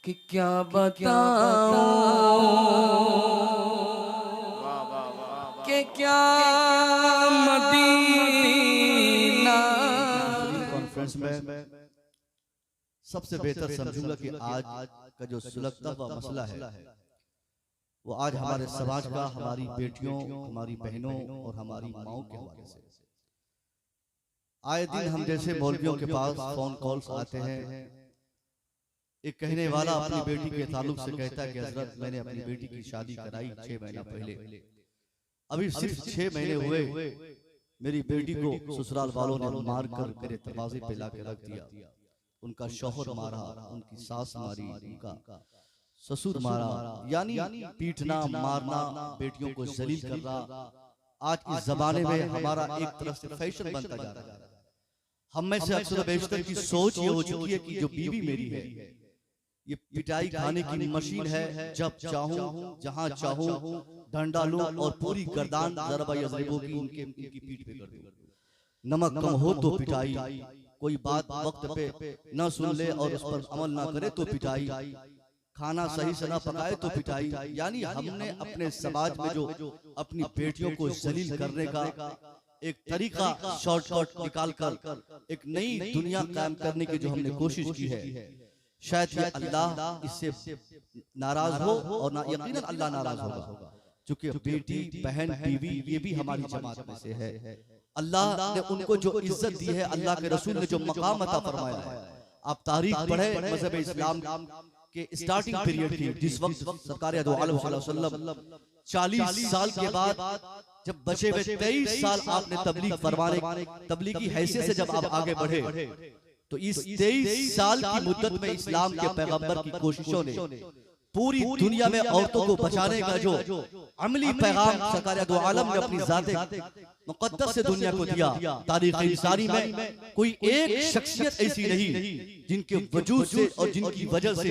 कि क्या बताऊं कि क्या मदीना। कॉन्फ्रेंस में सबसे बेहतर समझूंगा कि आज का जो सुलगता हुआ मसला है वो आज हमारे समाज का, हमारी बेटियों, हमारी बहनों और हमारी माओं के हवाले से। आए दिन हम जैसे मौलवियों के पास फोन कॉल्स आते हैं। एक कहने वाला अपनी बेटी के ताल्लुक से कहता है कि हजरत मैंने अपनी बेटी की शादी कराई 6 महीना पहले, अभी सिर्फ 6 महीने हुए मेरी बेटी को ससुराल वालों ने मार कर मेरे दरवाजे पे लाके रख दिया। उनका शौहर मारा, उनकी सास मारी, उनका ससुर मारा, यानी पीटना मारना, बेटियों को जलील करना आज इस जमाने में हमारा एक तरफ से फैशन बनता जा रहा है। हम में से अक्सर बेशतर की सोच ये हो चुकी है कि जो बीवी मेरी है ये पिटाई खाने की मशीन है, जब चाहूं जहां चाहूं डंडा लूं और पूरी गर्दान ज़रबा यज़रिबू की इनकी पीठ पे कर दूं। नमक कम हो तो पिटाई, कोई बात वक्त पे न सुन ले और उस पर अमल ना करे तो पिटाई, खाना सही से ना पकाए तो पिटाई। यानी हमने अपने समाज में जो अपनी बेटियों को जलील करने का एक तरीका शॉर्टकट निकाल कर एक नई दुनिया कायम करने की जो हमने कोशिश की है, शायद ये अल्लाह इससे नाराज हो और ना यकीनन अल्लाह नाराज होगा, क्योंकि बेटी बहन बीवी ये भी हमारी जमात में से है। अल्लाह ने उनको जो इज्जत दी है, अल्लाह के रसूल ने जो मकाम अता फरमाया है। आप तारीख पढ़े मज़हब इस्लाम के स्टार्टिंग पीरियड की, जिस वक्त सरकार दो आलम सल्लल्लाहु अलैहि वसल्लम 40 साल के बाद जब बचे हुए 23 साल आपने तबलीग फरमाने, तबलीग की हैसियत से जब आप आगे बढ़े, तो इस 23 साल की मुद्दत में इस्लाम के पैगंबर की कोशिशों ने पूरी दुनिया में औरतों को बचाने का जो अमली पैगाम सरकार दो आलम ने अपनी ज़ाते मुक़द्दस से दुनिया को दिया। तारीख़ इंसानी में कोई एक शख्सियत ऐसी नहीं जिनके वजूद से और जिनकी वजह से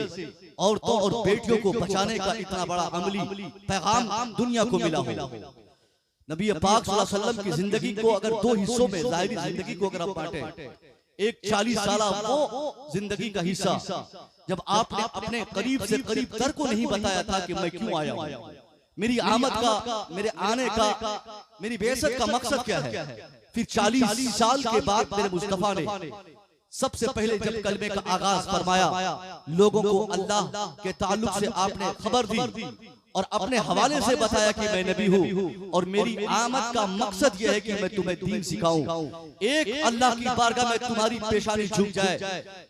औरतों और बेटियों को बचाने का इतना बड़ा अमली पैगाम दुनिया को मिला हो। नबी पाक सल्लल्लाहु अलैहि वसल्लम की जिंदगी को अगर 2 हिस्सों में, ज़ाहिरी जिंदगी को अगर आप बांटे, एक 40 साल वो जिंदगी का हिस्सा जब आपने अपने करीब से करीब तर को नहीं बताया था कि मैं क्यों आया हूं, मेरी आमद का, मेरे आने का, मेरी बेइज्जत का मकसद क्या है। फिर 40 साल के बाद मेरे मुस्तफा ने सबसे पहले जब कलमे का आगाज फरमाया, लोगों को अल्लाह के ताल्लुक से आपने खबर दी और अपने हवाले से बताया कि मैं नबी हूँ और मेरी आमद का मकसद यह है कि मैं तुम्हें दीन सिखाऊं, एक अल्लाह की बारगाह में तुम्हारी पेशानी झुक जाए।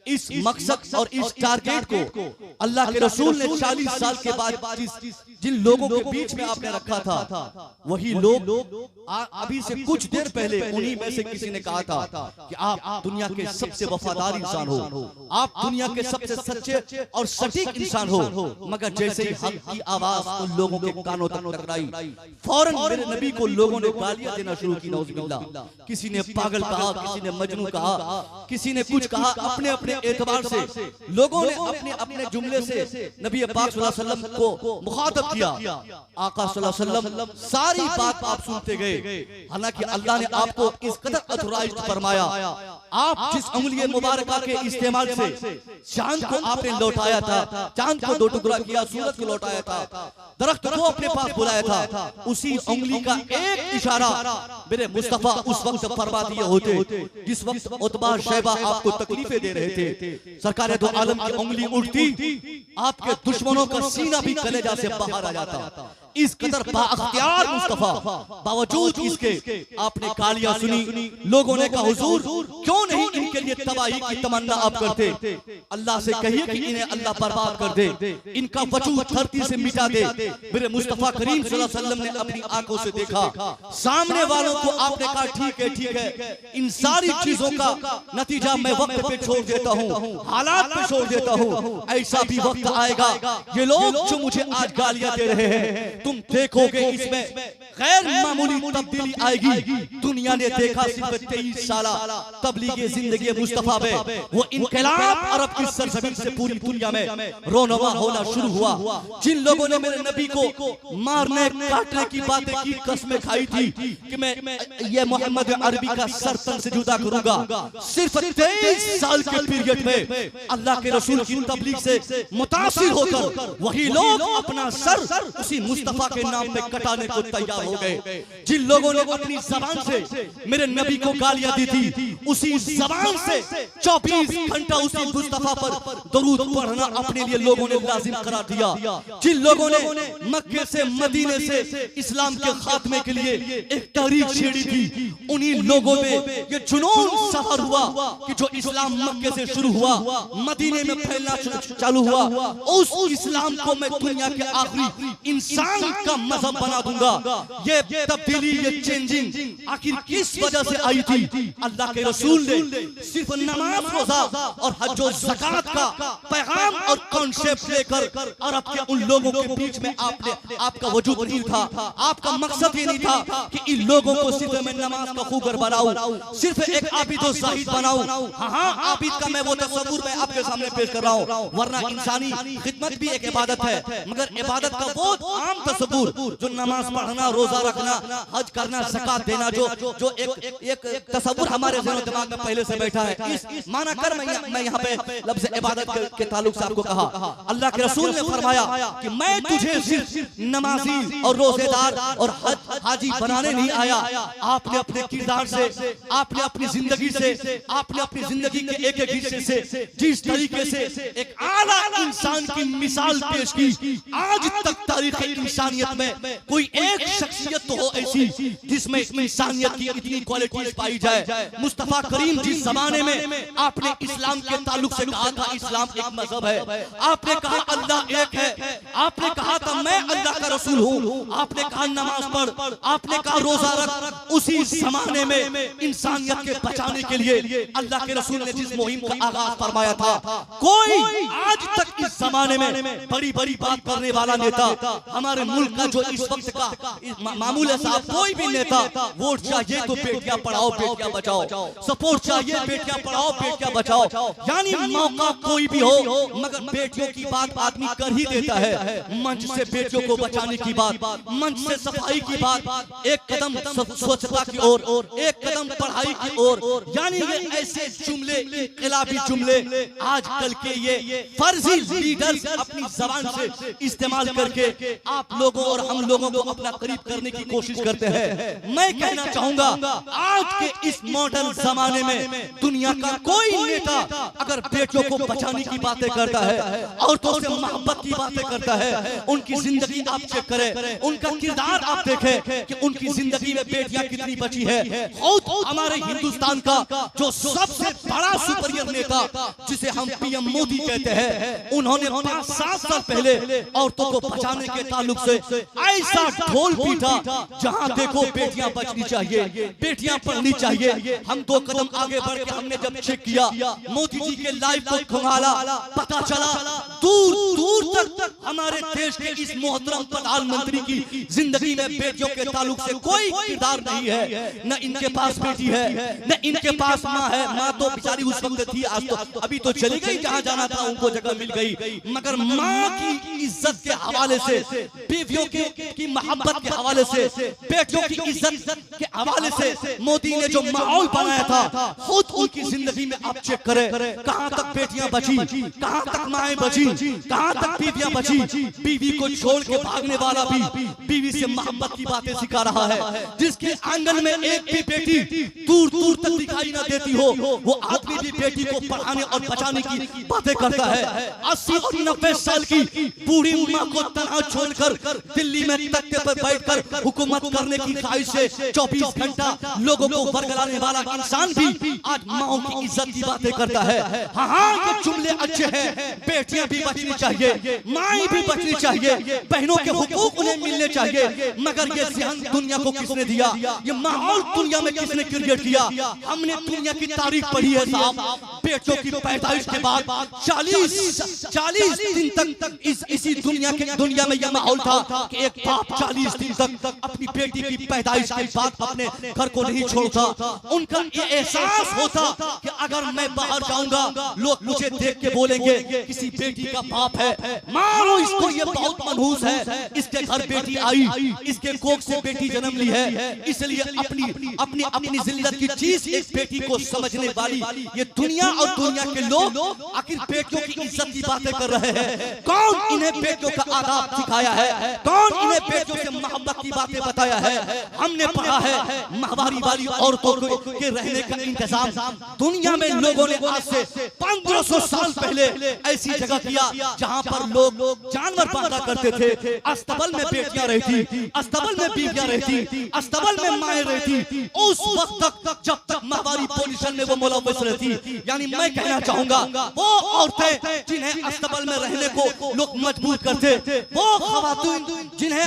इस मकसद और इस टारगेट को अल्लाह के रसूल ने 40 साल के बाद जिन लोगों के बीच में आपने रखा था, वही लोग अभी से कुछ देर पहले उन्हीं में से किसी ने कहा था कि आप दुनिया के सबसे वफादार इंसान हो, आप दुनिया के सबसे सच्चे और सटीक इंसान हो। मगर जैसे ही हक की आवाज उन लोगों के कानों तक टकराई, फौरन मेरे नबी को लोगों ने गालियां देना शुरू की। नौज़ुबिल्लाह, किसी ने पागल कहा, किसी ने मजनू कहा, किसी ने कुछ कहा। अपने अपने एतबार से लोगों ने अपने अपने जुमले से नबी पाक सल्लल्लाहु अलैहि वसल्लम को मुखातब किया। आका सल्लल्लाहु अलैहि वसल्लम सारी बात आप सुनते गए, हालांकि अल्लाह ने आपको इस कदर अथोराइज्ड फरमाया। आप जिस उंगली मुबारका के इस्तेमाल से चांद को आपने लौटाया था, चांद को 2 टुकड़ा किया, सूरज को लौटाया था, दरख्त को अपने पास बुलाया था, उसी उंगली का एक इशारा मेरे मुस्तफा उस वक्त फरमा दिए होते जिस वक्त उतबा शैबा आपको तकलीफें दे रहे थे। सरकार दो आलम की उंगली उठती, आपके दुश्मनों का सीना भी कलेजा से बाहर आ जाता। इस कदर बाअख्तियार मुस्तफा, बावजूद इसके आपने गालियां सुनी। लोगों ने कहा हुजूर क्यों नहीं इनके लिए तबाही की तमन्ना आप करते, अल्लाह से कहिए कि इन्हें अल्लाह बर्बाद कर दे, इनका वजूद धरती से मिटा दे। मेरे मुस्तफा करीम सल्लल्लाहु अलैहि वसल्लम ने अपनी आंखों से देखा, सामने वालों को आपने कहा ठीक है ठीक है, इन सारी चीजों का नतीजा मैं वक्त पे छोड़ देता हूँ, हालात पे छोड़ देता हूँ। ऐसा भी वक्त आएगा ये लोग जो मुझे आज गालियां दे रहे हैं तुम देखोगे इसमें गैर मामूली तब्दीली आएगी। दुनिया ने देखा सिर्फ 23 साल तबलीगी जिंदगी मुस्तफा में वो इनकलाब अरब की सरजमीन से पूरी दुनिया में रोनवा होना शुरू हुआ। जिन लोगों ने मेरे नबी को मारने काटने की बातें की, कसमें खाई थी कि मैं ये मोहम्मद अरबी का सर तन से जुदा करूंगा, सिर्फ 23 साल के पीरियड में अल्लाह के रसूल की तबलीग से मुतासिर होकर वही लोग अपना सर उसी मुस्तफा के नाम पे कटाने को तैयार हो गए। जिन लोगों ने अपनी जबान से मेरे नबी को गालियां दी थी, उसी जबान से 24 घंटा उसी मुस्तफा पर दरूद पढ़ना अपने लिए लोगों ने लाजिम करार दिया। जिन लोगों ने मक्के से मदीने से इस्लाम के खात्मे के लिए एक तारीख छेड़ी थी, उन्हीं लोगों में ये जुनून सफर हुआ कि जो इस्लाम मक्के से शुरू हुआ, मदीने में फैलना चालू हुआ, उस इस्लाम को मैं दुनिया के आखिरी इंसान का मजहब बना दूंगा। ये तब्दीली, ये चेंजिंग आखिर किस वजह से आई थी? अल्लाह के रसूल ने सिर्फ नमाज, रोजा और हज और ज़कात का पैगाम और कॉन्सेप्ट लेकर अरब के उन लोगों के बीच में आपका वजूद नहीं था। आपका मकसद ये नहीं था कि इन लोगों को सिर्फ मैं नमाज का खूगर बनाऊं, सिर्फ एक आबिद और ज़ाहिद बनाऊं। हाँ, आबिद का मैं वो तस्वुर मैं आपके सामने पेश कर रहा हूँ, वरना इंसानी खिदमत भी एक इबादत है, मगर इबादत का वो आम तस्वुर जो नमाज पढ़ना, रोजा रखना, हज करना, ज़कात देना, जो एक तस्वुर हमारे दिमाग में पहले से बैठा है, इस माना कर मैं यहाँ पे लफ्ज़ इबादत के ताल्लुक से आपको कहा। अल्लाह के रसूल ने फरमाया कि मैं तुझे सिर्फ नमाजी और रोजेदार और हाजी बनाने नहीं आया। आपने अपने किरदार से, आपने अपनी जिंदगी से, आपने अपनी जिंदगी के एक एक हिस्से से जिस तरीके से एक आला इंसान की मिसाल पेश की, आज तक तारीख इंसानियत में कोई एक शख्सियत तो हो ऐसी जिसमें इंसानियत की इतनी क्वालिटीज पाई जाए। मुस्तफा करीम जिस जमाने में आपने इस्लाम के ताल्लुक से कहा था इस्लाम एक मजहब है, आपने कहा अल्लाह एक है, आपने कहा था मैं अल्लाह का रसूल हूँ, आपने कहा नमाज पढ़, आपने कहा रोजा रख, उसी जमाने में इंसानियत के बचाने के लिए अल्लाह के रसूल ने जिस मुहिम का आगाज फरमाया था, कोई आज तक इस जमाने में बड़ी बड़ी बात करने वाला नेता हमारे मुल्क का जो इस वक्त का मामूल है साहब, कोई भी नेता वोट चाहिए तो बेटियां पढ़ाओ बेटियां बचाओ, सपोर्ट चाहिए बेटियां पढ़ाओ बेटियां बचाओ, यानी मौका कोई भी हो मगर बेटियों की बात आदमी कर ही देता है। मंच से बेटियों को बचाने की बात, मंच से सफाई की बात, एक कदम स्वच्छता की ओर, एक कदम पढ़ाई की ओर, यानी ये ऐसे जुमले, इनकलाबी जुमले आजकल के ये फर्जी लीडर्स अपनी जबान से इस्तेमाल करके आप लोगों और हम लोगों को अपना करीब करने की कोशिश करते हैं। मैं कहना चाहूंगा आज के इस मॉडर्न जमाने में दुनिया का कोई नेता अगर बेटियों को बचाने की बातें करता है, औरतों से मोहब्बत की बातें करता है, उनकी जिंदगी आप चेक करें, उनका किरदार आप देखें कि उनकी जिंदगी में बेटियां कितनी बची है। हमारे हिंदुस्तान का जो सबसे बड़ा सुपीरियर नेता जिसे हम पीएम मोदी कहते हैं, उन्होंने 5-7 साल पहले औरतों को बचाने के ताल्लुक से ऐसा ढोल पीटा, जहां देखो बेटियां बचनी चाहिए, बेटियां पढ़नी चाहिए। हम 2 कदम आगे बढ़ के हमने जब चेक किया, मोदी जी के लाइव को खंगाला, पता चला दूर दूर तक हमारे देश के इस मोहतरम प्रधानमंत्री की जिंदगी में बेटियों के ताल्लुक से कोई किरदार नहीं है। न इनके पास बेटी है, न इनके पास माँ है। माँ तो बेचारी उस वक्त थी, आज तो अभी तो चली गई, जहाँ जाना था उनको जगह मिल गई, मगर माँ की इज्जत के हवाले से, बीवियों की मोहब्बत के हवाले से, बेटियों की इज्जत के हवाले से मोदी ने जो माहौल बनाया था, खुद उनकी जिंदगी में आप चेक करें, कहां तक बेटियां बची, कहां तक माएं बची, कहां तक बीवियां बची। बीवी को छोड़ के भागने वाला भी बीवी से मोहब्बत की बातें सिखा रहा है। जिसके आंगन में एक भी बेटी दूर दूर तक दिखाई न देती हो, वो आदमी भी बेटी को पढ़ाने और बचाने की बातें करता है। 80 और 90 साल की बूढ़ी माँ को तनहा छोड़कर दिल्ली में तख्ते पर बैठकर हुकूमत करने की ख्वाहिश से 24 घंटा लोगों को बरगलाने वाला इंसान भी आज माओ की इज्जत की बातें करता है। हाँ, ये जुमले अच्छे हैं, बेटियां भी बचनी चाहिए, चाहिए, माएँ भी बचनी चाहिए, बहनों के हुकूक उन्हें मिलने चाहिए। मगर ये ज़हन दुनिया को किसने दिया, ये माहौल दुनिया में किसने क्रिएट किया? हमने दुनिया की तारीख पढ़ी है साहब। बेटियों की पैदाइश के बाद 40 दिन तक इसी दुनिया में यह माहौल था कि एक बाप 40 दिन तक अपनी बेटी की पैदाइश के बाद अपने घर को नहीं छोड़ता। उनका ये एहसास होता कि अगर मैं बाहर जाऊंगा लोग मुझे देख के बोलेंगे किसी बेटी का बाप है, मानो इसको ये बहुत मनहूस है, इसके घर बेटी आई, इसके कोख से बेटी जन्म ली है, इसलिए अपनी जिल्लत की चीज एक बेटी को समझने वाली ये दुनिया और दुनिया के लोग आखिर बेटियों की इज्जत की बातें कर रहे हैं। कौन इन्हें बेटियों का आदाब सिखाया है, कौन इन्हें बेटियों से मोहब्बत की बातें बताया है? हमने पढ़ा है माहवारी वाली औरतों के रहने का इंतजाम दुनिया में लोगों ने आज से 1500 साल पहले ऐसी जगह किया जहां पर लोग जानवर पाला करते थे। अस्तबल में बेटियां रहती, अस्तबल में बीवियां रहती, अस्तबल में माएं रहती। उस वक्त तक जब तक माहवारी पोजीशन में वो मुलव्वस रहती, यानी मैं कहना चाहूंगा वो औरतें जिन्हें अस्तबल में रहने को लोग मजबूर करते, वो खवातीन जिन्हें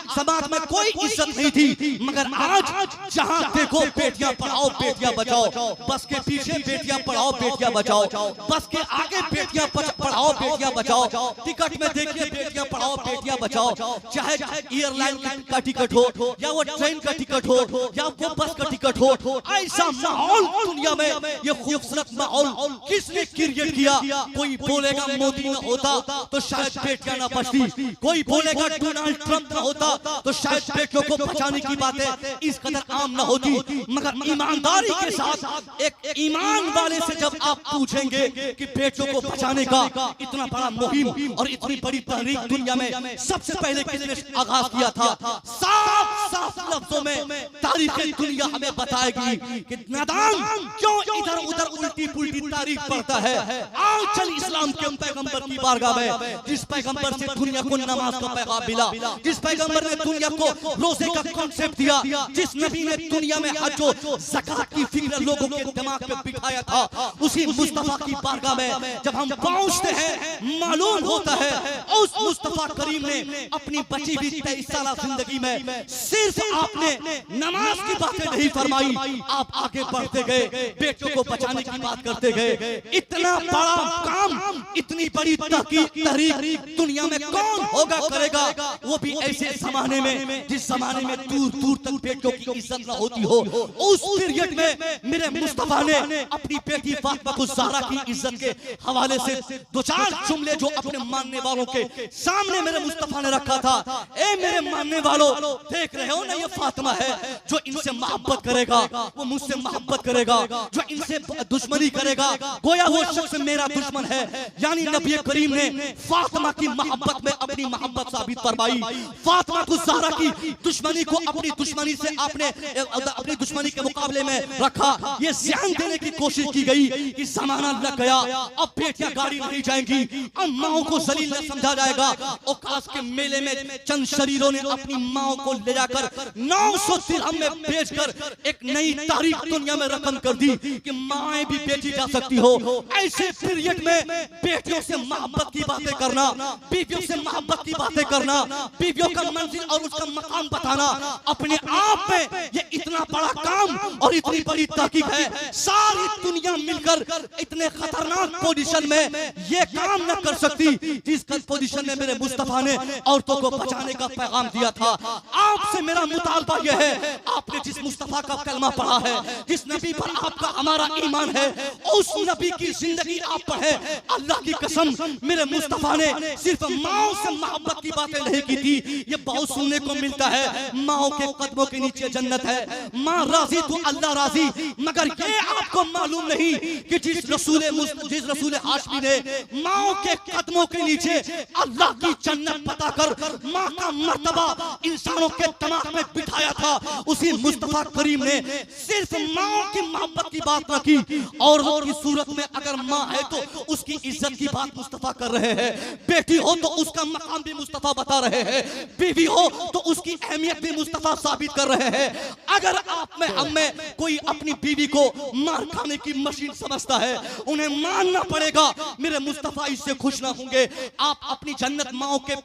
समाज में कोई इज्जत नहीं थी, मगर आज जहां देखो बेटियां पढ़ाओ बेटियां बचाओ, बस के पीछे बेटियां पढ़ाओ बेटियां बचाओ, बस के आगे बेटियां पढ़ाओ बेटियां बचाओ, टिकट में देखिए बेटियां पढ़ाओ बेटियां बचाओ, चाहे एयरलाइन का टिकट हो या वो ट्रेन का टिकट हो या वो बस का टिकट हो। ऐसा माहौल दुनिया में, ये खूबसूरत माहौल किसने क्रिएट किया? कोई बोलेगा मोदी न होता तो शायद बेटियां न बचती, कोई बोलेगा डोनाल्ड ट्रंप न होता तो शायद बेटियों को बचाने की बातें इस कदर आम न होती। मगर ईमानदारी के साथ एक ईमान वाले से जब आप पूछेंगे कि बेटियों को बचाने का इतना बड़ा मुहिम और इतनी बड़ी तहरीक दुनिया में सबसे पहले किसने आगाज किया था, साफ लफ्जों में तारीख दुनिया हमें बताएगी कि नादान क्यों इधर उधर उल्टी पुल्टी तारीख पढ़ता है। आओ चल इस्लाम के पैगंबर की बारगाह में, जिस पैगंबर से दुनिया को नमाज का पैगाम मिला, जिस पैगंबर ने दुनिया को रोजे का कॉन्सेप्ट दिया, जिस नबी ने दुनिया में हज और ज़कात की फिक्र लोगों के दिमाग पे बिठाया था, उसी मुस्तफा की बारगाह में जब हम पहुंचते हैं मालूम होता है उस मुस्तफा करीम ने अपनी बची हुई 23 साल जिंदगी में सिर्फ आपने नमाज की बातें नहीं फरमाई, आप आगे बढ़ते गए, बेटियों को बचाने की बात करते गए। इतना बड़ा काम, इतनी बड़ी तहरीक दुनिया में कौन होगा करेगा, वो भी ऐसे जमाने में जिस जमाने में दूर दूर तक बेटियों की इज्जत न होती हो। उस पीरियड में मेरे मुस्तफा ने अपनी बेटी फातिमा ज़हरा की इज्जत के हवाले से दो चार जुमले जो अपने मानने वालों के सामने मेरे मुस्तफा ने रखा था। ए मेरे मानने वालों, देख रहे हो ना, ये फातिमा है, जो इनसे मोहब्बत करेगा वो मुझसे मोहब्बत करेगा, जो इनसे दुश्मनी करेगा गोया वो शख्स मेरा दुश्मन है। यानी नबी करीम ने फातिमा की मोहब्बत में अपनी मोहब्बत साबित फरमाई। फातिमा ज़हरा की दुश्मनी को अपनी दुश्मनी से आपने अपनी दुश्मनी के मुकाबले में रखा। ये ध्यान देने की कोशिश की गई कि जमाना लग गया, अब बेटियां गाड़ी नहीं जाएंगी, अब माओ को जलील न समझा जाएगा। ओकास के मेले में चंद शरीरों ने अपनी माओ को ले जाकर 900 दिरहम में बेचकर एक नई तारीख दुनिया में रकम कर दी कि माएं भी बेची जा सकती हो। ऐसे पीरियड में बेटियों से मोहब्बत की बातें करना, बीवियों से मोहब्बत की बातें करना, बीवियों का मंजिल और उसका मकाम बताना, अपने आप में ये इतना बड़ा काम और इतनी बड़ी तहकीक है। सारी दुनिया मिलकर इतने खतरनाक पोजीशन में ये काम न कर सकती जिस पोजीशन में मेरे मुस्तफा ने औरतों को बचाने का पैगाम दिया था। आपसे मेरा मुतालबा यह है, आपने जिस मुस्तफा का कलमा पढ़ा है, जिस नबी पर आपका हमारा ईमान है, उस नबी की जिंदगी आप पढ़े। अल्लाह की कसम, मेरे मुस्तफा ने सिर्फ माओ से मोहब्बत की बातें नहीं की थी। ये बहुत सुनने को मिलता है, माओ के कदमों के नीचे जन्नत है, माँ राजी तो अल्लाह राजी। मगर ये आपको मालूम नहीं कि जिस रसूल हाशमी ने माओ के कदमों के नीचे अल्लाह की जन्नत बताकर माँ का मर्तबा इंसानों के दिमाग में बिठाया था, उसी मुस्तफा करीम ने सिर्फ माँ की मोहब्बत की बात न की। और की सूरत में अगर माँ है तो उसकी इज्जत की बात मुस्तफा कर रहे हैं, बेटी हो तो उसका मकाम भी मुस्तफा बता रहे हैं, बीवी हो तो उसकी अहमियत भी मुस्तफा साबित कर रहे हैं। अगर आप में हम में कोई अपनी बीवी को मार खाने की मशीन समझता है, उन्हें मानना पड़ेगा मेरे मुस्तफा इससे खुश ना होंगे। होंगे, आप अपनी जन्नत माओ के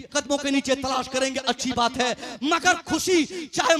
कदमों के नीचे तलाश करेंगे, अच्छी बात है। मगर खुशी चाहे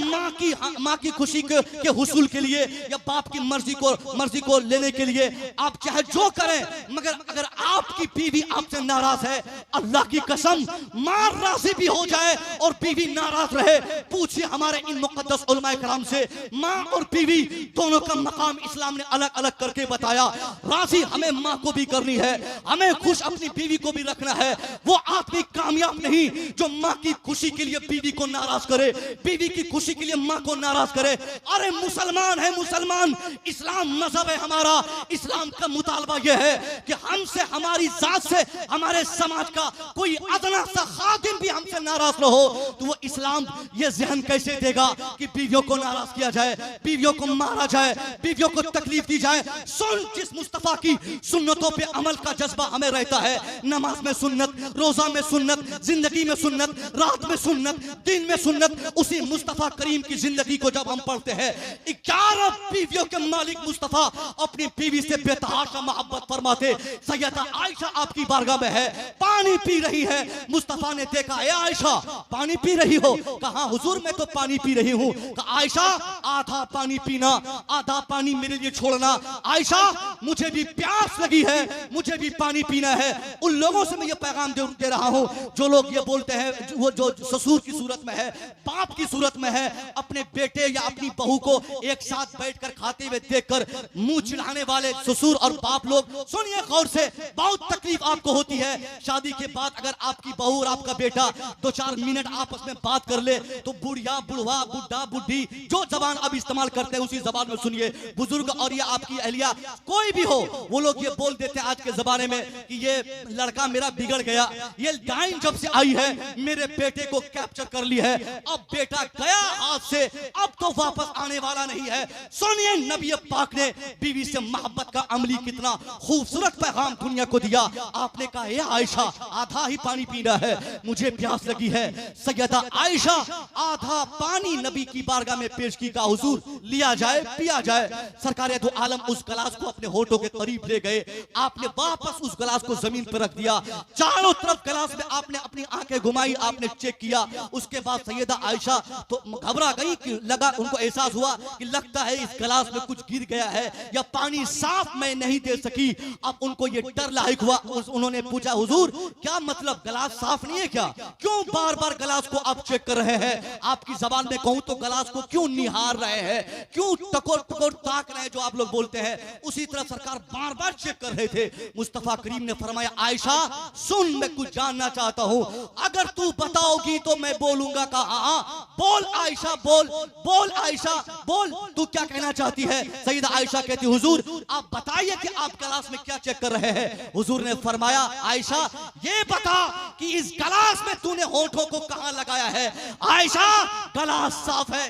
माँ की खुशी के हुसूल के लिए या बाप की मर्जी को लेने के लिए आप चाहे जो करें, मगर अगर आपकी बीवी आपसे नाराज है, अल्लाह की कसम मां राजी भी हो जाए और बीवी नाराज रहे, पूछिए हमारे इन मुकद्दस उलमाए कराम से, मां और बीवी दोनों का मकाम इस्लाम ने अलग अलग करके बताया। राजी हमें मां को भी करनी है, हमें खुश अपनी बीवी को भी रखना है। वो आदमी कामयाब नहीं जो मां की खुशी के लिए बीवी को नाराज करे, बीवी की खुशी के लिए मां को नाराज करे। अरे मुसलमान है, मुसलमान, इस्लाम मजहब है हमारा। इस्लाम का मुतालबा यह है कि हमसे, हमारी जात से, हमारे समाज का कोई अदना सा खादिम भी हमसे नाराज न हो, तो वो इस्लाम ये जहन कैसे देगा कि बीवियों को नाराज किया जाए, बीवियों को मारा जाए, बीवियों को तकलीफ दी जाए। सुन, जिस मुस्तफा की सुन्नतों पे अमल का जज्बा हमें रहता है, नमाज में सुन्नत, रोजा में सुन्नत, जिंदगी में सुन्नत, रात में सुन्नत, दिन में सुन्नत, उसी मुस्तफा करीम की जिंदगी को जब हम पढ़ते हैं, 11 बीवियों के मालिक मुस्तफा अपनी बीवी से बेतहाशा मोहब्बत फरमाते। सैयदा आयशा आपकी बारगाह में है, पानी पी रही है। मुस्तफा ने देखा, ए आयशा पानी पी रही हो? कहा हुजूर मैं तो पानी पी रही हूं। कहा आयशा आधा पानी पीना, आधा पानी मेरे लिए छोड़ना। आयशा मुझे भी प्यास लगी है, मुझे भी पानी पीना है। उन लोगों से मैं ये पैगाम दे रहा हूं जो लोग ये बोलते हैं, वो जो ससुर की सूरत में है, बाप की सूरत में है, अपने बेटे या अपनी बहू को एक साथ बैठकर खाते हुए देखकर मुंह चिढ़ाने वाले ससुर और बाप लोग, सुनिए गौर से, बहुत तकलीफ आपको होती है। शादी के बाद अगर आपकी बहू और आपका बेटा 2-4 मिनट आपस में बात कर ले तो बुढ़िया, बुढ़वा, बुढ़ा, बुढ़ी, जो जबान अब इस्तेमाल करते हैं उसी जबान में सुनिए। बुजुर्ग और ये आपकी अहलिया कोई भी हो, वो लोग ये बोल देते हैं आज के जमाने में कि ये लड़का मेरा बिगड़ गया, ये डाइन जब से आई है मेरे बेटे को कैप्चर कर ली है, अब बेटा गया हाथ से, अब तो वापस आने वाला नहीं है। सुनिए नबी पाक ने बीवी से मोहब्बत का अमली कितना खूबसूरत पैगाम दुनिया को दिया। आपने कहा ये आयशा आधा ही पानी पीना है, मुझे प्यास लगी है। सैयदा आयशा आधा पानी नबी की बारगाह में पेश की, का हुजूर लिया जाए, पिया जाए। सरकार दो आलम उस गिलास को अपने होठों के करीब ले गए, आपने वापस उस गिलास को जमीन पर रख दिया, चारों तरफ गिलास में आपने अपनी आंखें घुमाई, आपने चेक किया। उसके बाद सैयदा आयशा तो घबरा गई कि लगा, उनको एहसास हुआ कि लगता है इस गिलास में कुछ गिर गया है या पानी साफ मैं नहीं दे सकी। अब उनको ये डर लायक हुआ, उन्होंने पूछा हुजूर क्या मतलब गिलास साफ नहीं है क्या? क्यों बार बार गिलास को आप चेक कर रहे हैं? आपकी जबान में कहूं तो गिलास को क्यों निहार रहे हैं, क्यों टकोर टकोर ताक रहे हैं जो आप लोग बोलते हैं? उसी तरह सरकार बार बार चेक कर रहे थे। मुस्तफा करीम ने फरमाया आयशा सुन, मैं कुछ जानना चाहता हूं, अगर तू बताओगी तो मैं बोलूंगा। कहा बोल आयशा, बोल बोल आयशा, बोल तू क्या कहना चाहती है? सईदा आयशा कहती हुजूर आप बताइए कि आप गिलास में क्या चेक कर रहे हैं। हुजूर ने फरमाया आयशा ये बता कि इस गिलास में तूने होठों को कहां लगाया है? आयशा गिलास साफ है।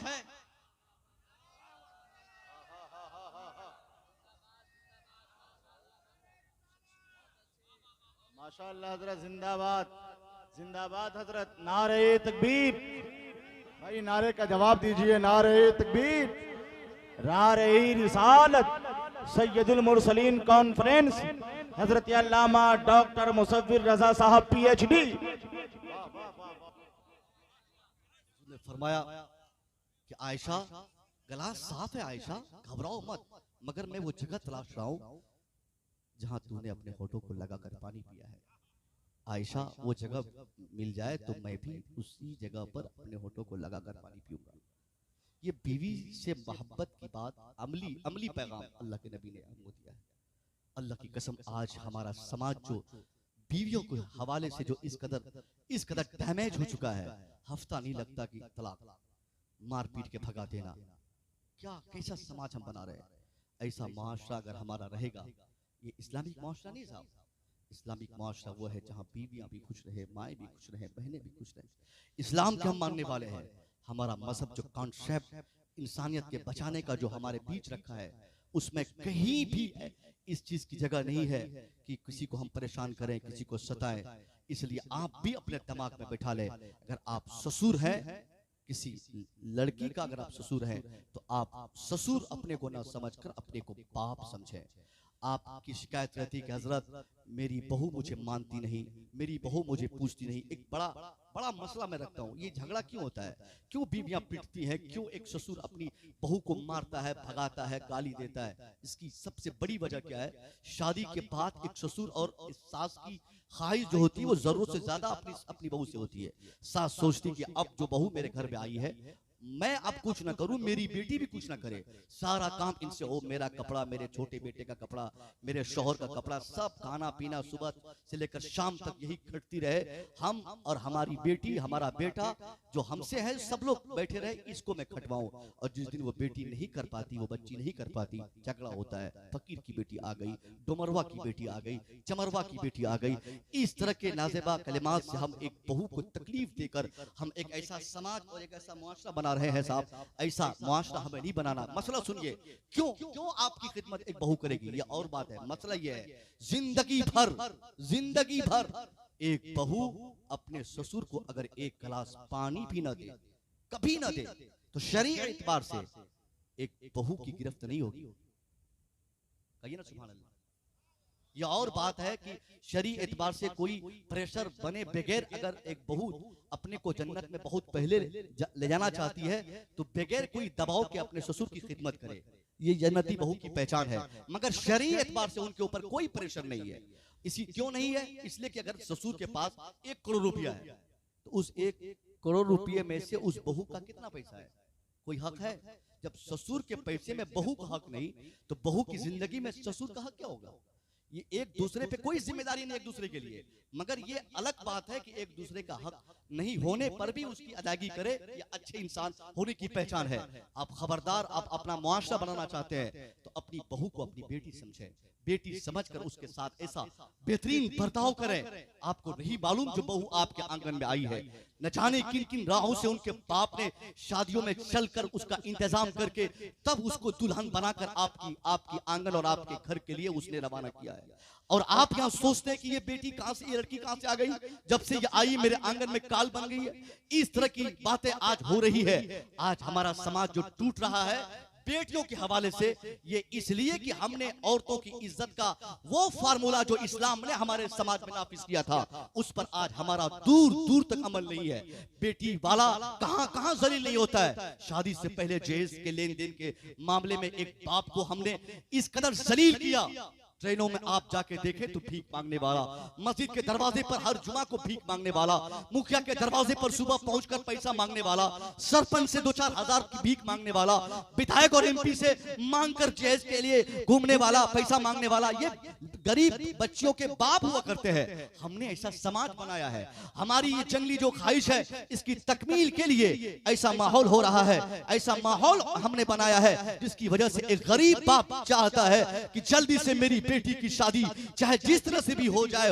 माशाअल्लाह हजरत, जिंदाबाद जिंदाबाद हजरत, नारे तकबीर। भाई नारे का जवाब दीजिए, नारे तकबीर, नारे रिसालत। सैयदुल मुरसलीन कॉन्फ्रेंस हजरत अल्लामा डॉक्टर मुसव्विर रजा साहब PhD ने फरमाया कि आयशा गिलास साफ है, आयशा घबराओ मत, मगर मैं वो जगह तलाश रहा हूं जहां तूने अपने होठों को लगाकर पानी पिया है। आयशा वो जगह मिल जाए तो मैं भी उसी जगह पर अपने होठों को लगाकर पानी पीऊंगा। ये बीवी से मोहब्बत की बात अमली पैगाम अल्लाह के नबी ने हमको दिया है। अल्लाह की कसम आज हमारा समाज जो बीवियों के हवाले से जो इस कदर डैमेज हो चुका है, हफ्ता नहीं लगता कि तलाक, मारपीट के भगा देना, क्या कैसा समाज हम बना रहे हैं। ऐसा माशरा अगर हमारा रहेगा, ये इस्लामिक माशरा नहीं साहब। इस्लामिक माशरा वो है जहाँ बीवियां भी खुश रहे, माएँ भी खुश रहे, बहनें भी खुश रहे। इस्लाम के हम मानने वाले हैं। हमारा मजहब जो कॉन्सेप्ट इंसानियत के बचाने का जो हमारे बीच रखा है, उसमें कहीं भी इस चीज की जगह नहीं है कि किसी को हम परेशान करें, किसी को सताएं। इसलिए आप भी अपने दिमाग में बैठा लें, अगर आप ससुर हैं, किसी लड़की का अगर आप ससुर हैं, तो आप ससुर अपने को ना समझकर अपने को बाप समझें। आपकी शिकायत रहती कि हजरत मेरी बहू मुझे मानती नहीं, मेरी बहू मुझे पूछती नहीं। एक बड़ा मसला मैं रखता हूँ, ये झगड़ा क्यों होता है, क्यों बीवियां पिटती हैं, क्यों एक ससुर अपनी बहू को मारता है, भगाता है, गाली देता है? इसकी सबसे बड़ी वजह क्या है? शादी के बाद एक ससुर और इस सास की ख्वाहिश जो होती है वो जरूरत से ज्यादा अपनी बहू से होती है। सास सोचती कि अब जो बहू मेरे घर में आई है मैं अब कुछ ना करूं, मेरी बेटी भी कुछ ना करे, सारा काम इनसे हो, मेरा कपड़ा, मेरे छोटे बेटे का कपड़ा, मेरे शौहर का कपड़ा, सब खाना पीना सुबह से लेकर शाम तक यही खटती रहे। हम और हमारी बेटी, हमारा बेटा जो हमसे है, सब लोग बैठे रहे, इसको मैं खटवाऊं। और जिस दिन वो बेटी नहीं कर पाती, वो बच्ची नहीं कर पाती, झगड़ा होता है। फकीर की बेटी आ गई, डोमरवा की बेटी आ गई, चमरवा की बेटी आ गई। इस तरह के नाजेबा कलिमात से हम एक बहू को तकलीफ देकर हम एक ऐसा समाज और एक ऐसा मुआशरा बना रहे हैं। साहब, ऐसा मुआशरा हमें नहीं बनाना। मसला सुनिए, क्यों आपकी खिदमत एक बहू करेगी, ये और बात है। मसला ये है, जिंदगी भर एक बहू अपने ससुर को अगर एक गिलास पानी भी ना दे, कभी ना दे, तो शरीय एतबार से एक बहू की गिरफ्त नहीं होगी। कहिए ना सुभान अल्लाह। यह और बात है कि शरीय एतबार से कोई प्रेशर बने बगैर अगर एक बहू अपने को जन्नत में बहुत पहले ले जाना चाहती है तो बगैर कोई दबाव के अपने ससुर की खिदमत करे, ये जन्नती बहू की पहचान है। मगर शरीय एतबार से उनके ऊपर कोई प्रेशर नहीं है। क्यों नहीं है? इसलिए कि अगर ससुर के पास 1 करोड़ रुपया है तो उस 1 करोड़ रुपये में से उस बहू का कितना पैसा है? कोई हक है? जब ससुर के पैसे में बहू का हक नहीं तो बहू की जिंदगी में ससुर का हक क्या होगा? ये एक दूसरे पे कोई जिम्मेदारी नहीं एक दूसरे के लिए। मगर ये अलग बात है कि एक दूसरे का हक नहीं होने पर भी उसकी अदायगी करे, ये अच्छे इंसान होने की पहचान है। आप खबरदार, आप अपना मुआशरा बनाना चाहते हैं तो अपनी बहू को अपनी बेटी समझें, बेटी समझकर उसके साथ ऐसा बेहतरीन बर्ताव करें। आपको नहीं मालूम जो बहू आपके आंगन में आई है, न जाने किन किन राहों से उनके बाप ने शादियों में चलकर उसका इंतजाम करके तब उसको दुल्हन बनाकर आपकी आंगन और आपके घर के लिए उसने रवाना किया है। और आप यहाँ सोचते हैं कि ये बेटी कहां से, ये लड़की कहां से आ गई, जब से ये आई मेरे आंगन में काल बन गई है। इस तरह की बातें आज हो रही है। आज हमारा समाज जो टूट रहा है बेटियों के हवाले से, ये इसलिए कि हमने औरतों की इज्जत का वो फार्मूला जो इस्लाम ने हमारे समाज में नाफिज किया था, उस पर आज हमारा दूर दूर तक अमल नहीं है। बेटी वाला कहां जलील नहीं होता है। शादी से पहले जहेज के लेन देन के मामले में एक बाप को हमने इस कदर जलील किया। ट्रेनों में आप जाके देखें तो भीख मांगने वाला, मस्जिद के दरवाजे पर हर जुमा को भीख मांगने वाला, मुखिया के दरवाजे पर सुबह पहुंचकर पैसा मांगने वाला, सरपंच से 2-4 हजार की भीख मांगने वाला, विधायक और एमपी से मांगकर जहेज के लिए घूमने वाला, पैसा मांगने वाला, ये गरीब बच्चियों के बाप हुआ करते हैं। हमने ऐसा समाज बनाया है। हमारी ये जंगली जो ख्वाहिश है इसकी तकमील के लिए ऐसा माहौल हो रहा है, ऐसा माहौल हमने बनाया है जिसकी वजह से एक गरीब बाप चाहता है कि जल्दी से मेरी बेटी की शादी चाहे जिस तरह से भी हो जाए,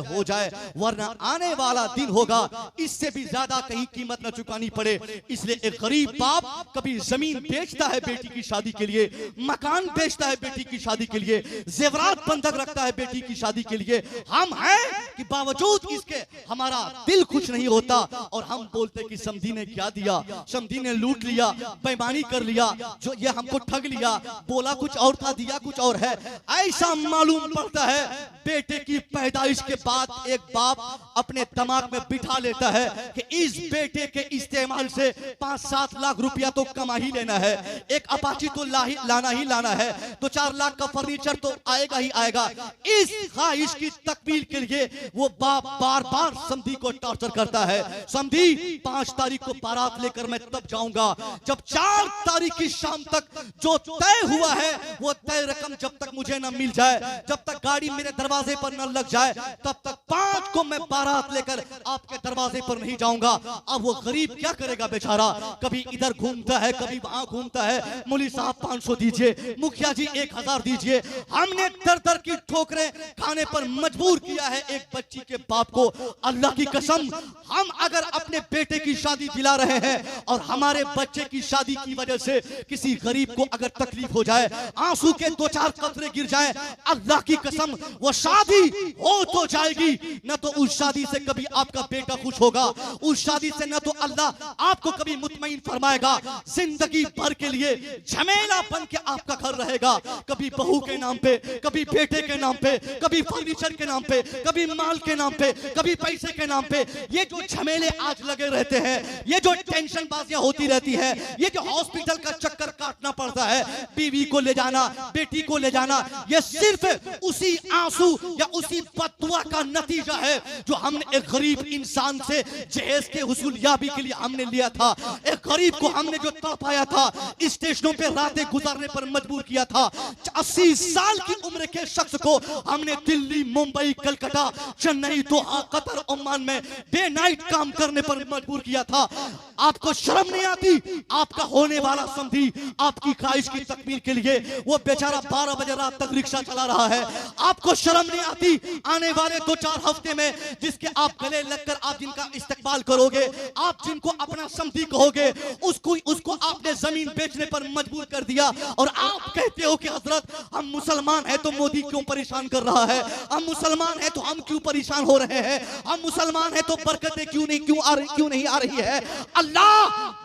वरना आने वाला दिन होगा इससे भी ज्यादा कहीं कीमत न चुकानी पड़े। इसलिए एक गरीब बाप कभी जमीन बेचता है बेटी की शादी के लिए, मकान बेचता है बेटी की शादी के लिए, जेवरात बंधक रखता है बेटी की शादी के लिए। हम हैं कि बावजूद इसके हमारा दिल खुश नहीं होता और हम बोलते कि समधी ने क्या दिया, समधी ने लूट लिया, बेईमानी कर लिया, जो ये हमको ठग लिया, बोला कुछ और था दिया कुछ और है। ऐसा मालूम पड़ता है बेटे की पैदाइश के बाद एक बाप अपने दिमाग में बिठा लेता है कि इस बेटे के इस्तेमाल से 5-7 लाख रुपया तो कमा ही लेना है, एक अपाची तो लाना ही लाना है, 2-4 लाख का फर्नीचर तो आएगा ही आएगा। इस ख्वाहिश की तकमील के लिए वो बाप बार बार समधी को टॉर्चर करता है। समधी 5 तारीख को बारात लेकर मैं तब जाऊंगा जब 4 तारीख की शाम तक जो तय हुआ है वो तय रकम जब तक मुझे न मिल जाए, जब तक गाड़ी मेरे दरवाजे पर न लग जाए, तब तक 5 को मैं बारात लेकर आपके दरवाजे पर नहीं जाऊंगा। अब वो गरीब क्या करेगा बेचारा, कभी इधर घूमता है कभी वहां घूमता है। मौलवी साहब 500 दीजिए, मुखिया जी 1000 दीजिए। हमने दर की ठोकरें खाने पर मजबूर किया है एक बच्ची के बाप को। अल्लाह की कसम, हम अगर अपने बेटे की शादी दिला रहे हैं और हमारे बच्चे की शादी की वजह से किसी गरीब को अगर तकलीफ हो जाए, आंसू के 2-4 कतरे गिर जाए, अल्लाह की कसम वो शादी हो तो जाएगी, न तो उस शादी से कभी आपका बेटा खुश होगा, उस शादी से न तो अल्लाह आपको कभी मुतमईन फरमाएगा। जिंदगी भर के लिए झमेला बन के आपका घर रहेगा, कभी बहू के नाम पे, कभी बेटे के नाम पे, कभी फर्नीचर के नाम पे, कभी माल के नाम पे, कभी पैसे के नाम पे। ये जो झमेले आज लगे रहते हैं, ये जो टेंशन बाजियां होती रहती है, ये जो हॉस्पिटल का चक्कर काटना पड़ता है, बीवी को ले जाना, बेटी को ले जाना, ये सिर्फ उसी आंसू या उसी बददुआ का नतीजा है जो हमने एक गरीब इंसान से जहेज के हुसूलियाबी के लिए हमने लिया था। एक गरीब को हमने जो तड़पाया था, स्टेशनों पे रातें गुजारने पर मजबूर किया था। 80 साल की उम्र के शख्स को हमने दिल्ली, मुंबई, कलकत्ता, चेन्नई, दोहा, कतर, ओमान में डे नाइट काम करने पर मजबूर किया था। आपको शर्म नहीं आती? आपका होने वाला समधी आपकी ख्वाहिश की तकमील के लिए वो बेचारा 12 बजे रात तक रिक्शा चला रहा है। आपको शर्म नहीं आती? आने वाले 2-4 हफ्ते में जिसके आप गले लगकर आप जिनका इस्तेमाल करोगे, आप जिनको अपना समधी कहोगे, उसको आपने जमीन बेचने पर मजबूर कर दिया और आप कहते हो कि हजरत हम मुसलमान हैं तो मोदी क्यों परेशान कर रहा है, हम मुसलमान हैं तो हम क्यों परेशान हो रहे हैं, हम मुसलमान हैं तो बरकतें क्यों नहीं आ रही है। अल्लाह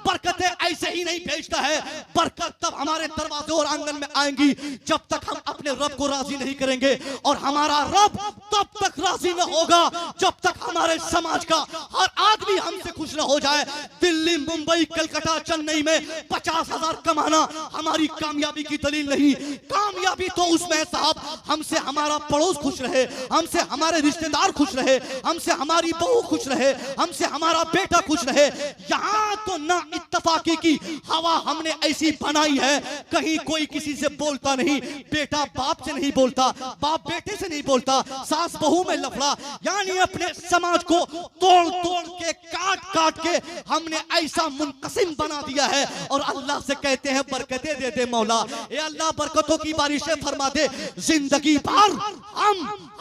बरकतें ऐसे ही नहीं भेजता है, बरकत तब हमारे दरवाजे और आंगन में आएंगी जब तक हम अपने रब को राजी नहीं करेंगे, और हमारा रब तब तक राजी न होगा जब तक हमारे समाज का हर आदमी हमसे खुश न हो जाए। दिल्ली, मुंबई, कलकत्ता, चेन्नई में 50,000 कमाना हमारी कामयाबी की दलील नहीं। कामयाबी तो उसमें है साहब, हमसे हमारा पड़ोस खुश रहे, हमसे हमारे रिश्तेदार खुश रहे, हमसे हमारी बहू खुश रहे, हमसे हमारा बेटा खुश रहे। यहाँ तो ना इत्तफाकी की हवा हमने ऐसी बनाई है, कहीं कोई किसी से बोलता नहीं, बेटा बाप से नहीं बोलता, बाप बेटे से नहीं बोलता, सास बहू में लफड़ा। यानी अपने समाज को तोड़ तोड़ के, काट काट के हमने ऐसा मुनकसिम बना दिया है। और अल्लाह से कहते हैं बरकतें दे दे मौला, ए अल्लाह बरकतों की बारिशें फरमा दे। जिंदगी भर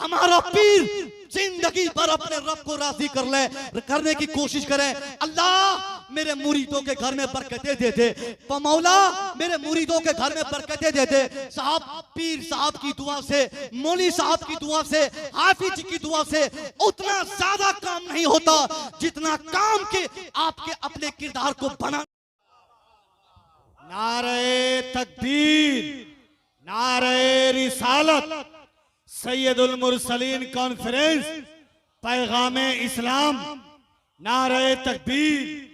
हमारा पीर जिंदगी भर अपने रब को राजी करने की कोशिश करें। अल्लाह मेरे मुरीदों के घर में बरकतें दे दे, मौला मेरे मुरीदों के घर में बरकतें दे दे। साहब पीर साहब की दुआ से, मौली साहब की दुआ से, हाफिज की दुआ से उतना ज्यादा काम नहीं होता जितना काम के आपके अपने किरदार को बना। नारे तकबीर, नारे रिसालत, सैयदुल मुरसलीन कॉन्फ्रेंस, पैगामे इस्लाम, नारे तकबीर।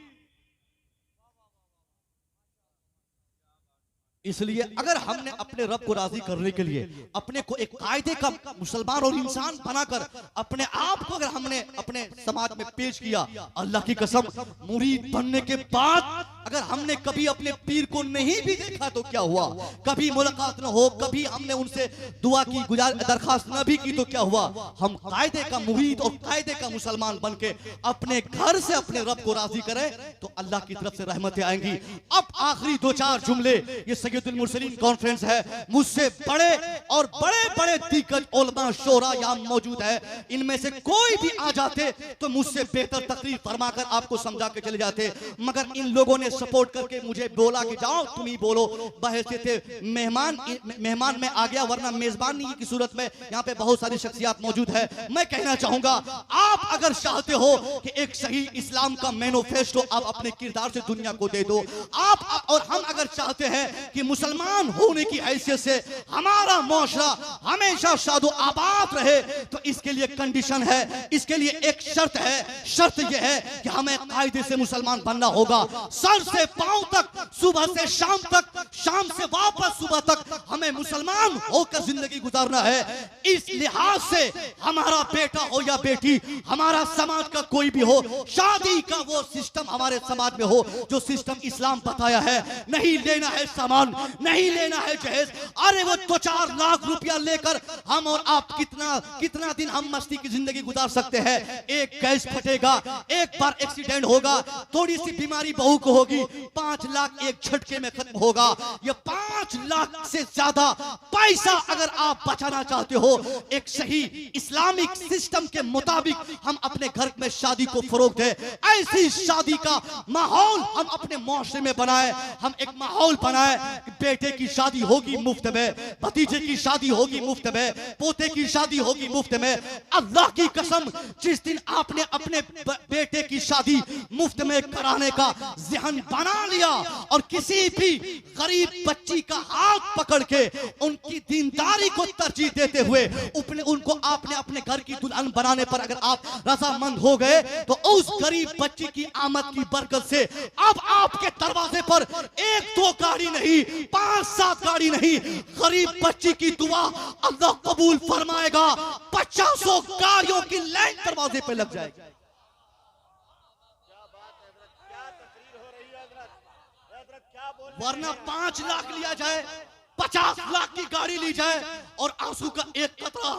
इसलिए अगर हमने अपने रब को राजी करने के लिए अपने को एक कायदे का मुसलमान और इंसान बनाकर अपने आप को अगर हमने अपने समाज में पेश किया, अल्लाह की कसम मुरीद बनने के बाद अगर हमने कभी अपने पीर को नहीं भी देखा तो क्या हुआ, कभी मुलाकात न हो, कभी हमने उनसे दुआ की दरखास्त न भी की तो क्या हुआ। हम कायदे का मुरीद और कायदे का मुसलमान बन के अपने घर से अपने रब को राजी करें तो अल्लाह की तरफ से रहमतें आएंगी। अब आखिरी 2-4 जुमले, ये सैयदुल मुरसलीन कॉन्फ्रेंस है, मुझसे बड़े और बड़े दिग्गज उलमा शोरा यहाँ मौजूद है, इनमें से कोई भी आ जाते तो मुझसे बेहतर तकरीर फरमाकर आपको समझा के चले जाते, मगर इन लोगों ने सपोर्ट करके मुझे बोला कि जाओ तुम ही बोलो। बहैसियत मेहमान में आ गया, वरना मेजबानी की सूरत में यहाँ पे बहुत सारी शख्सियात मौजूद है। मैं कहना चाहूंगा, आप अगर चाहते हो कि एक सही इस्लाम का मैनिफेस्टो आप अपने किरदार से दुनिया को दे दो, आप और हम अगर चाहते हैं कि मुसलमान होने की हैसियत से हमारा मुआशरा हमेशा शादो आबाद रहे, तो इसके लिए कंडीशन है, इसके लिए एक शर्त है। शर्त यह है कि हमें कायदे से मुसलमान बनना होगा, सर से पांव तक, सुबह से शाम तक, शाम से वापस सुबह तक हमें मुसलमान होकर जिंदगी गुजारना है। इस लिहाज से हमारा बेटा हो या बेटी, हमारा समाज का कोई भी हो, शादी का वो सिस्टम हमारे समाज में हो जो सिस्टम इस्लाम बताया है। नहीं लेना है सामान, नहीं लेना है जहेज। अरे वो 2-4 लाख रुपया लेकर हम और आप कितना दिन हम मस्ती की जिंदगी गुजार सकते हैं। एक गैस फटेगा, एक बार एक्सीडेंट होगा, थोड़ी सी बीमारी बहू को हो होगी, 5 लाख एक झटके में खत्म होगा। ये 5 लाख से ज्यादा पैसा अगर आप बचाना चाहते हो, एक सही इस्लामिक सिस्टम के मुताबिक हम अपने घर में शादी को फरोग दें, ऐसी शादी का माहौल हम अपने मुआशरे में बनाए। हम एक माहौल बनाए कि बेटे की शादी होगी मुफ्त में, भतीजे की शादी होगी मुफ्त में, पोते की शादी होगी मुफ्त में। अल्लाह की कसम, जिस दिन आपने अपने बेटे की शादी मुफ्त में कराने का ज़हन बना लिया और किसी भी गरीब बच्ची का हाथ पकड़ के उनकी दीनदारी को तरजीह देते हुए उनको आपने अपने घर की दुल्हन बनाने पर अगर आप रजामंद हो गए, तो उस गरीब बच्ची की आमद की बरकत से अब आपके दरवाजे पर 1-2 गाड़ी नहीं, 5-7 गाड़ी नहीं, गरीब बच्ची की दुआ अल्लाह कबूल फरमाएगा। 50 गाड़ियों की लाइन दरवाजे पे लग जाएगी। वरना 5 लाख लिया जाए, 50 लाख की गाड़ी ली जाए और आंसू का एक कतरा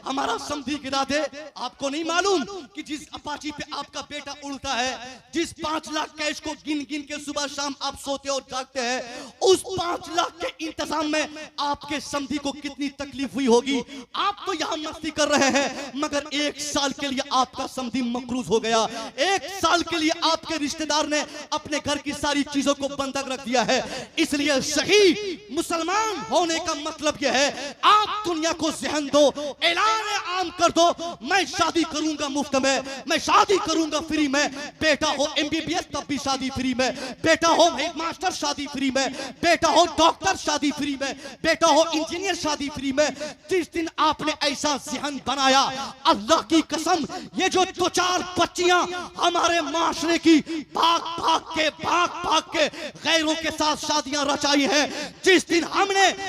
हमारा समधी गिरा दे। आपको नहीं मालूम कि जिस अपाची पे आपका बेटा उड़ता है, जिस 5 लाख कैश को गिन गिन के सुबह शाम आप सोते और जागते हैं, उस 5 लाख के इंतजाम में आपके समधी को कितनी तकलीफ हुई होगी। आप तो यहाँ मस्ती कर रहे हैं, मगर 1 साल के लिए आपका समधी मकरूज हो गया। 1 साल के लिए आपके रिश्तेदार ने अपने घर की सारी चीजों को बंधक रख दिया है। इसलिए सही मुसलमान होने का मतलब यह है, आप दुनिया को जहन दो, ऐलान आम कर दो, मैं शादी करूंगा मुफ्त में, मैं शादी करूंगा फ्री में। बेटा हो MBBS तब भी शादी फ्री में, बेटा हो मास्टर शादी फ्री में, बेटा हो डॉक्टर शादी फ्री में, बेटा हो इंजीनियर शादी फ्री में। जिस दिन आपने ऐसा जहन बनाया, अल्लाह की कसम, ये जो 2-4 बच्चियां हमारे माशरे की भाग भाग के गैरों के साथ शादियां रचाई हैं, जिस दिन हमने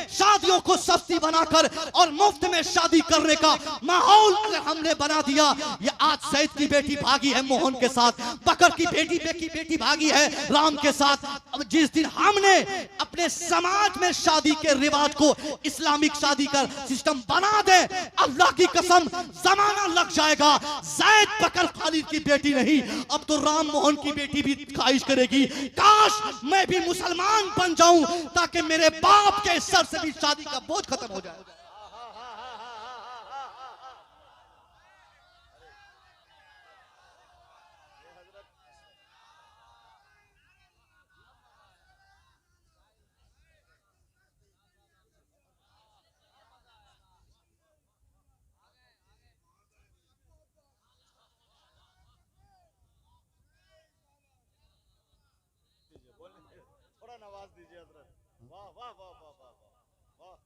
शादियों को सस्ती बनाकर और मुफ्त में शादी करने का माहौल अगर हमने बना दिया, ये आज सैयद की बेटी भागी है मोहन के साथ, बकर की बेटी भागी है राम के साथ। अब जिस दिन हमने अपने समाज में शादी के रिवाज को इस्लामिक शादी का सिस्टम बना दे, अल्लाह की कसम जमाना लग जाएगा। सैयद बकर खालिद की बेटी नहीं, अब तो राम मोहन की बेटी भी ख्वाहिश करेगी, काश मैं भी मुसलमान बन जाऊं ताकि मेरे बाप के सर से भी शादी का बोझ खत्म हो जाए।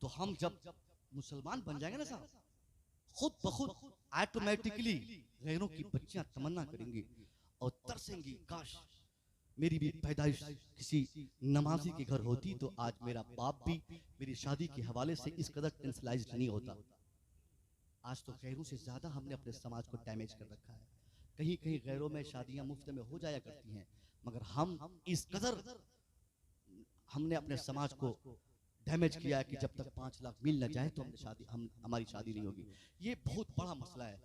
तो हम जब मुसलमान बन जाएंगे ना साहब, खुद बखुद ऑटोमेटिकली गैरों की बच्चियां तमन्ना करेंगी और तरसेंगी, काश मेरी भी पैदाइश किसी नमाजी के घर होती तो आज मेरा बाप भी मेरी शादी के हवाले से इस कदर टेंशनाइज्ड नहीं होता। आज तो गैरों से ज्यादा हमने अपने समाज को डैमेज कर रखा है। कहीं कहीं गैरों में शादियां मुफ्त में हो जाया करती हैं, मगर हम इस कदर हमने अपने समाज को डैमेज किया है कि जब तक 5 लाख मिल न जाए तो हमारी शादी नहीं होगी। ये बहुत बड़ा मसला है।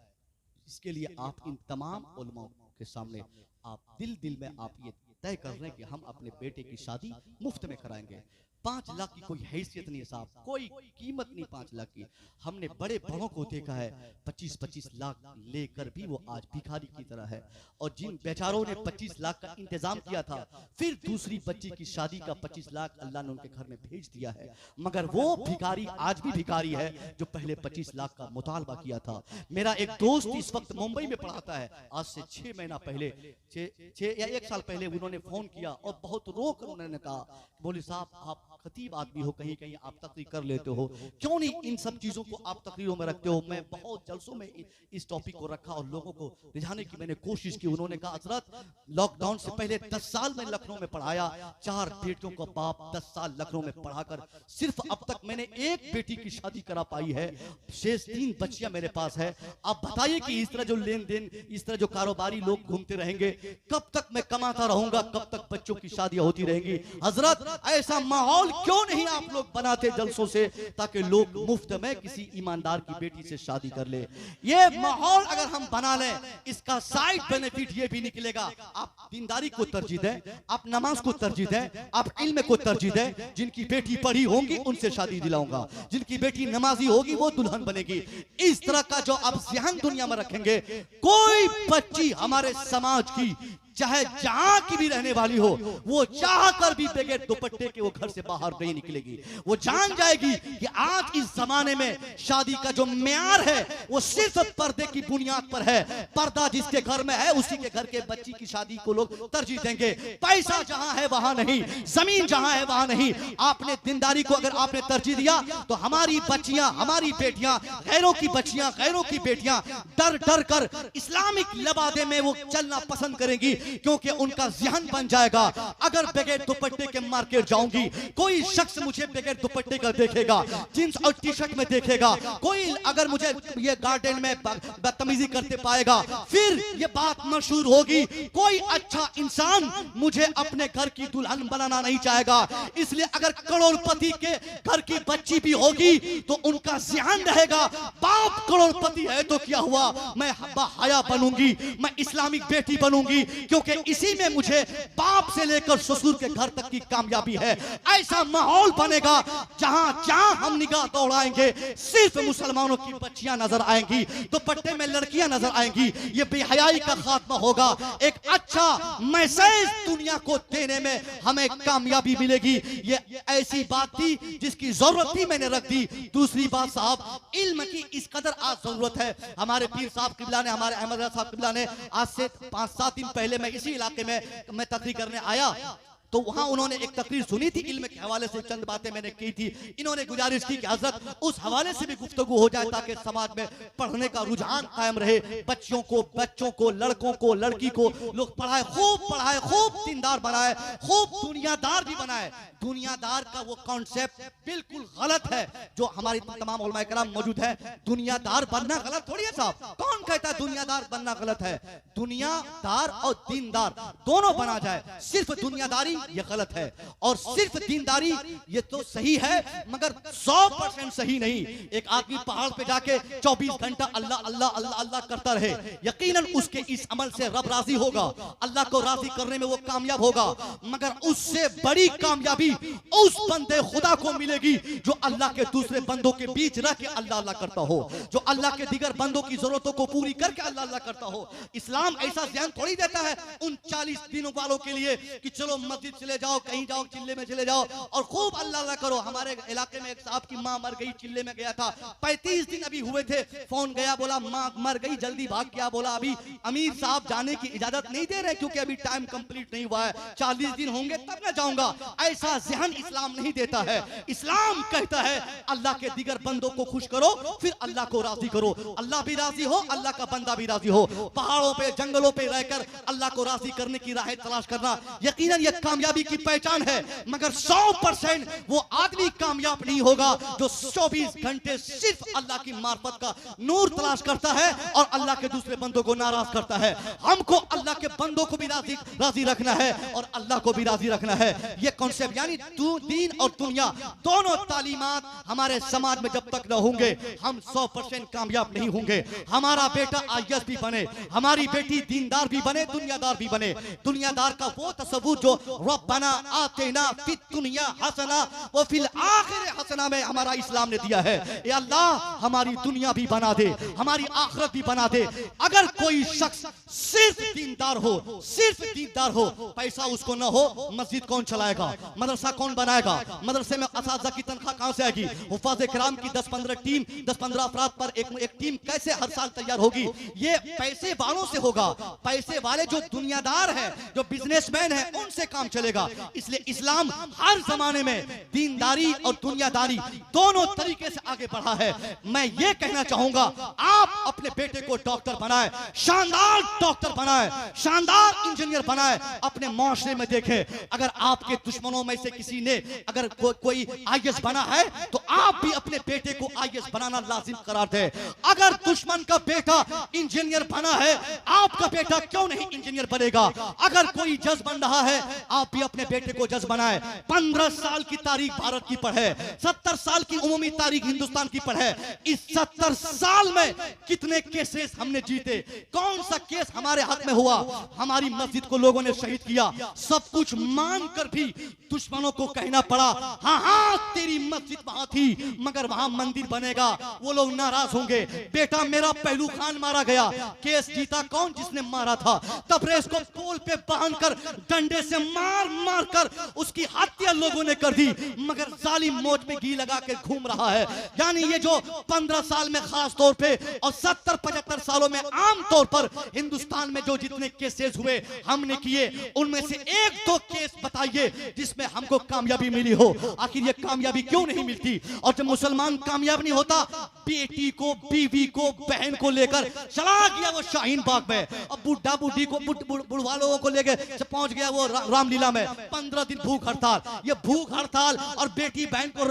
इसके लिए आप इन तमाम उलमाओं के सामने आप दिल में आप ये तय कर रहे हैं कि हम अपने बेटे की शादी मुफ्त में कराएंगे। 5 लाख की कोई हैसियत नहीं है साहब, कोई कीमत नहीं 5 लाख की। हमने बड़े बड़ों को देखा है 25-25 लाख लेकर भी वो आज भिखारी की तरह है। और जिन बेचारों ने 25 लाख का इंतजाम किया था, फिर दूसरी बच्ची की शादी का 25 लाख अल्लाह ने उनके घर में भेज दिया है, मगर वो भिखारी आज भी भिखारी है जो पहले 25 लाख का मुतालबा किया था। मेरा एक दोस्त इस वक्त मुंबई में पढ़ाता है। आज से 6 महीना पहले 6 या 1 साल पहले उन्होंने फोन किया और बहुत रोक उन्होंने कहा, बोले साहब आप खतीब आदमी हो, कहीं कहीं आप तकरीर कर लेते हो, क्यों नहीं इन सब चीजों को आप तकरीरों में रखते हो। मैं बहुत जलसों में इस टॉपिक को रखा और लोगों को रिझाने की मैंने कोशिश की। उन्होंने कहा हजरत लॉकडाउन से पहले 10 साल में लखनऊ में पढ़ाया, 4 बेटियों का बाप 10 साल लखनऊ में पढ़ाकर सिर्फ अब तक मैंने 1 बेटी की शादी करा पाई है, शेष 3 बच्चियां मेरे पास है। आप बताइए कि इस तरह जो लेन देन, इस तरह जो कारोबारी लोग घूमते रहेंगे, कब तक मैं कमाता रहूंगा, कब तक बच्चों की शादियां होती रहेंगी। हजरत ऐसा माहौल क्यों नहीं आप लोग बनाते जलसों से, ताकि लोग मुफ्त में किसी ईमानदार की बेटी से शादी कर ले। ये माहौल अगर हम बना लें, इसका साइड बेनिफिट ये भी निकलेगा, आप दीनदारी को तरजीह दें, आप नमाज को तरजीह दें, आप इल्म को तरजीह दें। जिनकी बेटी पढ़ी होंगी उनसे शादी दिलाऊंगा, जिनकी बेटी नमाजी होगी वो दुल्हन बनेगी। इस तरह का जो आप ज़हन दुनिया में रखेंगे, कोई बच्ची हमारे समाज की चाहे जहां की भी रहने वाली हो, वो चाह कर भी बगैर दुपट्टे के वो घर से बाहर नहीं निकलेगी। वो जान जाएगी कि आज इस जमाने में शादी का जो म्यार है वो सिर्फ पर्दे की बुनियाद पर है। पर्दा जिसके घर में है उसी के घर के बच्ची की शादी को लोग तरजीह देंगे। पैसा जहां है वहां नहीं, जमीन जहां है वहां नहीं। आपने दीनदारी को अगर आपने तरजीह दिया तो हमारी बच्चियां, हमारी बेटियां, गैरों की बच्चियां, गैरों की बेटियां डर डर कर इस्लामिक लबादे में वो चलना पसंद करेंगी, क्योंकि उनका ज़हन बन जाएगा अगर बगैर दुपट्टे के मार्केट जाऊंगी, कोई शख्स मुझे बगैर दुपट्टे का देखेगा, जींस और टी शर्ट में देखेगा, कोई अगर मुझे ये गार्डन में बदतमीजी करते पाएगा, फिर ये बात मशहूर होगी, कोई अच्छा इंसान मुझे अपने घर की दुल्हन बनाना नहीं चाहेगा। इसलिए अगर करोड़पति के घर की बच्ची भी होगी तो उनका ज़हन रहेगा, बाप करोड़पति है तो क्या हुआ, मैं हया बनूंगी, मैं इस्लामिक बेटी बनूंगी, क्योंकि इसी में मुझे बाप से लेकर ससुर के घर तक की कामयाबी है। ऐसा माहौल बनेगा जहां जहां हम निगाह दौड़ाएंगे सिर्फ मुसलमानों की बच्चियां नजर आएंगी, दुपट्टे में लड़कियां नजर आएंगी। ये बेहयाई का खात्मा होगा। एक अच्छा मैसेज दुनिया को देने में हमें कामयाबी मिलेगी। ये ऐसी बात थी जिसकी जरूरत थी, मैंने रख दी। दूसरी बात साहब, इल्म की इस कदर आज जरूरत है। हमारे पीर साहब किबला ने, हमारे अहमद रजा साहब किबला ने आज से 5-7 दिन पहले मैं इसी इलाके में मैं तकरीर करने आया, तो वहां उन्होंने एक तकरीर सुनी थी, इल्म के हवाले से चंद बातें मैंने की थी। इन्होंने गुजारिश की कि हजरत उस हवाले से भी गुफ्तगू हो जाए ताकि समाज में पढ़ने का रुझान कायम रहे। बच्चों को, लड़कों को, लड़की को लोग पढ़ाए, खूब दीनदार बनाए, खूब दुनियादार भी बनाए। दुनियादार का वो कॉन्सेप्ट बिल्कुल गलत है जो हमारी तमाम उलमाए कराम मौजूद है। दुनियादार बनना गलत थोड़ी है साहब। कौन कहता है दुनियादार बनना गलत है? दुनियादार और दीनदार दोनों बना जाए। सिर्फ दुनियादारी ये गलत है और सिर्फ दीनदारी ये तो सही है मगर 100% सही नहीं। एक आदमी पहाड़ पे जाके 24 घंटा अल्लाह अल्लाह अल्लाह अल्लाह करता रहे, यकीनन उसके इस अमल से रब राजी होगा, अल्लाह को राजी करने में वो कामयाब होगा। मगर उससे बड़ी कामयाबी उस बंदे खुदा को मिलेगी जो अल्लाह के दूसरे बंदों के बीच रह के अल्लाह अल्लाह करता हो, जो अल्लाह के दीगर बंदों की जरूरतों को पूरी करके अल्लाह अल्लाह करता हो। इस्लाम ऐसा ध्यान थोड़ी देता है उन 40 दिनों वालों के लिए कि चलो मस्जिद चले जाओ, कहीं जाओ, चिल्ले में चले जाओ और खूब अल्लाह अल्लाह करो। हमारे इलाके में एक साहब की मां मर गई, चिल्ले में गया था, 35 दिन अभी हुए थे। फोन गया, बोला मां मर गई, जल्दी भाग गया। बोला अभी अमीर साहब जाने की इजाजत नहीं दे रहे क्योंकि अभी टाइम कंप्लीट नहीं हुआ है, 40 दिन होंगे तब मैं जाऊंगा। ऐसा ज़हन इस्लाम नहीं देता है। इस्लाम कहता है अल्लाह के दीगर बंदों को खुश करो, फिर अल्लाह को राजी करो। अल्लाह भी राजी हो, अल्लाह का बंदा भी राजी हो। पहाड़ों पे, जंगलों पे रहकर अल्लाह को राजी करने की राहें तलाश करना यकीनन यह कामयाबी की पहचान है। मगर 100% वो आदमी कामयाब नहीं होगा जो 24 घंटे सिर्फ अल्लाह की मार्फत का नूर तलाश करता है और अल्लाह के दूसरे बंदों को नाराज करता है। हमको अल्लाह के बंदों को भी राजी रखना है और अल्लाह को भी राजी रखना है। ये कॉन्सेप्ट यानी दीन और दुनिया दोनों तालीमात हमारे समाज में जब तक न होंगे हम 100% कामयाब नहीं होंगे। हमारा बेटा आईएएस भी बने, हमारी बेटी दीनदार भी बने, दुनियादार भी बने। दुनियादार का वो तसव्वुर जो रब्बना आतिना फिद दुनिया हसना व फिल आखिर हसना में हमारा इस्लाम ने दिया है। ए अल्लाह हमारी दुनिया भी बना दे, हमारी आखिरत भी बना दे। अगर कोई शख्स सिर्फ दीनदार हो, सिर्फ दीनदार हो, पैसा उसको न हो, मस्जिद कौन चलाएगा, मदरसा कौन बनाएगा, मदरसे में असातिज़ा की तनख्वाह कहां से आएगी, हुफ़ाज़ किराम की 10-15 टीम, 10-15 अफराद पर एक टीम कैसे हर साल तैयार होगी? ये पैसे वालों से होगा। पैसे वाले जो दुनियादार है, जो बिजनेसमैन है, उनसे काम चलेगा। इसलिए इस्लाम हर जमाने में दीनदारी और दुनियादारी दोनों तरीके से आगे बढ़ा है। मैं ये कहना चाहूंगा आप अपने बेटे को डॉक्टर बनाए, शानदार डॉक्टर बनाए, शानदार इंजीनियर बनाए। अपने माशरे में देखें, अगर आपके दुश्मनों में से किसी ने अगर कोई आईएएस बना है तो आप भी अपने बेटे को आईएएस बनाना लाजिम करार दे। अगर दुश्मन का बेटा इंजीनियर बना है, आपका बेटा क्यों नहीं इंजीनियर बनेगा? अगर कोई जज बन रहा है, आप आप भी अपने बेटे को जज बनाए। 15 साल की तारीख भारत की पढ़े, 70 साल की उमूमी तारीख हिंदुस्तान की पढ़े। इस 70 साल में कितने केसेस हमने जीते, कौन सा केस हमारे हक में हुआ? हमारी मस्जिद को लोगों ने शहीद किया, सब कुछ मानकर भी दुश्मनों को कहना पड़ा हाँ हाँ तेरी मस्जिद वहां थी मगर वहां मंदिर बनेगा। वो लोग नाराज होंगे। बेटा मेरा पहलू खान मारा गया, केस जीता कौन? जिसने मारा था। तबरेज को पोल पे बांधकर डंडे से मार मार कर उसकी हत्या लोगों ने कर दी, मगर जालिम मौत में घी लगा के घूम रहा है। यानी ये जो 15 साल में खास तौर पे और 70-75 सालों में आम तौर पर हिंदुस्तान में जो जितने केसेस हुए हमने किए, उनमें से एक दो केस बताइए जिसमें हमको कामयाबी मिली हो। आखिर ये कामयाबी क्यों नहीं मिलती? और जब मुसलमान कामयाब नहीं होता, बेटी को, बीवी को, बहन को लेकर चला गया वो शाहीन बाग में, अब बुढ़ा बुढ़ी को, बुढ़वा लोगों को लेकर पहुंच गया वो रामलीला में। 15 दिन भूख हड़ताल। ये भूख हड़ताल और बेटी बहन को